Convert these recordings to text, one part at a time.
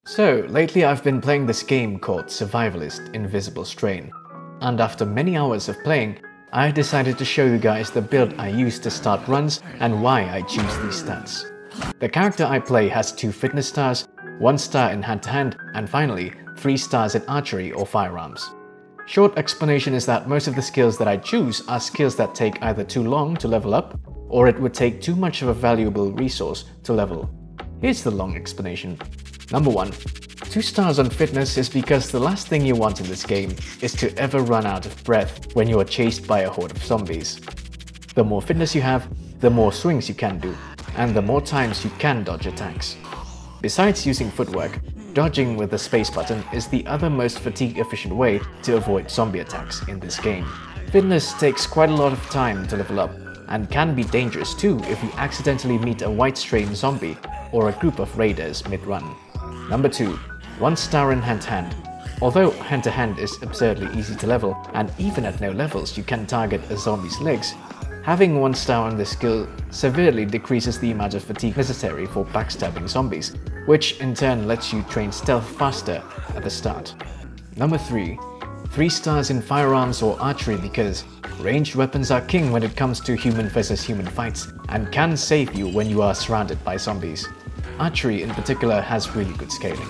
So, lately I've been playing this game called Survivalist Invisible Strain, and after many hours of playing, I decided to show you guys the build I use to start runs and why I choose these stats. The character I play has 2 fitness stars, 1 star in hand-to-hand, and finally 3 stars in Archery or Firearms. Short explanation is that most of the skills that I choose are skills that take either too long to level up, or it would take too much of a valuable resource to level. Here's the long explanation. Number 1. 2 stars on fitness is because the last thing you want in this game is to ever run out of breath when you are chased by a horde of zombies. The more fitness you have, the more swings you can do, and the more times you can dodge attacks. Besides using footwork, dodging with the space button is the other most fatigue-efficient way to avoid zombie attacks in this game. Fitness takes quite a lot of time to level up, and can be dangerous too if you accidentally meet a white strain zombie or a group of raiders mid-run. Number 2. 1 star in hand-to-hand. Although hand-to-hand is absurdly easy to level, and even at no levels you can target a zombie's legs, having 1 star on this skill severely decreases the amount of fatigue necessary for backstabbing zombies, which in turn lets you train stealth faster at the start. Number 3. 3 stars in Firearms or Archery because ranged weapons are king when it comes to human versus human fights and can save you when you are surrounded by zombies. Archery in particular has really good scaling.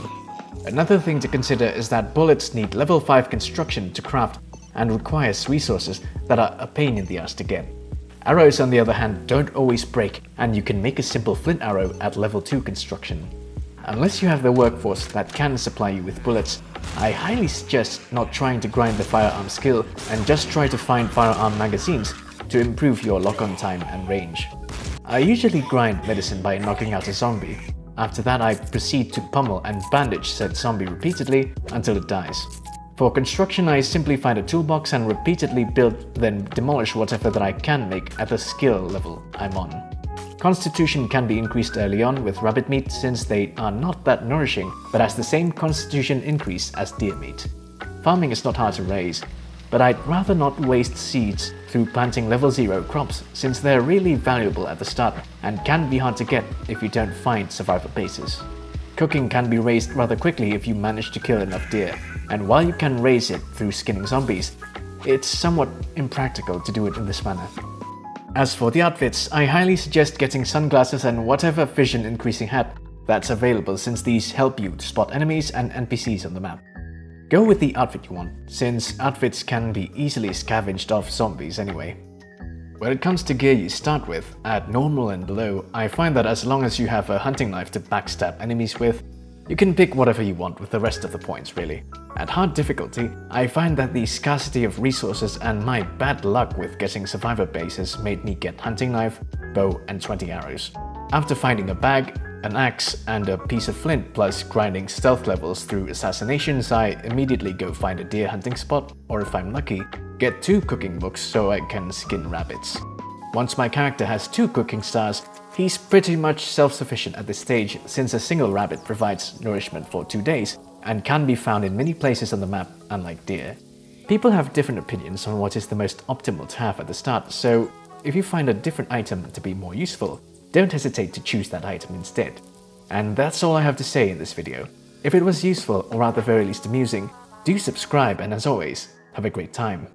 Another thing to consider is that bullets need level 5 construction to craft and requires resources that are a pain in the ass to get. Arrows on the other hand don't always break, and you can make a simple flint arrow at level 2 construction. Unless you have the workforce that can supply you with bullets, I highly suggest not trying to grind the firearm skill and just try to find firearm magazines to improve your lock-on time and range. I usually grind medicine by knocking out a zombie. After that I proceed to pummel and bandage said zombie repeatedly until it dies. For construction I simply find a toolbox and repeatedly build, then demolish whatever that I can make at the skill level I'm on. Constitution can be increased early on with rabbit meat since they are not that nourishing but has the same constitution increase as deer meat. Farming is not hard to raise, but I'd rather not waste seeds through planting level 0 crops since they're really valuable at the start and can be hard to get if you don't find survivor bases. Cooking can be raised rather quickly if you manage to kill enough deer, and while you can raise it through skinning zombies, it's somewhat impractical to do it in this manner. As for the outfits, I highly suggest getting sunglasses and whatever vision increasing hat that's available since these help you to spot enemies and NPCs on the map. Go with the outfit you want, since outfits can be easily scavenged off zombies anyway. When it comes to gear you start with, at normal and below, I find that as long as you have a hunting knife to backstab enemies with, you can pick whatever you want with the rest of the points really. At hard difficulty, I find that the scarcity of resources and my bad luck with getting survivor bases made me get hunting knife, bow and 20 arrows. After finding a bag, an axe and a piece of flint plus grinding stealth levels through assassinations, I immediately go find a deer hunting spot, or if I'm lucky, get 2 cooking books so I can skin rabbits. Once my character has 2 cooking stars, he's pretty much self-sufficient at this stage since a single rabbit provides nourishment for 2 days and can be found in many places on the map, unlike deer. People have different opinions on what is the most optimal to have at the start, so if you find a different item to be more useful, don't hesitate to choose that item instead. And that's all I have to say in this video. If it was useful or at the very least amusing, do subscribe and as always, have a great time.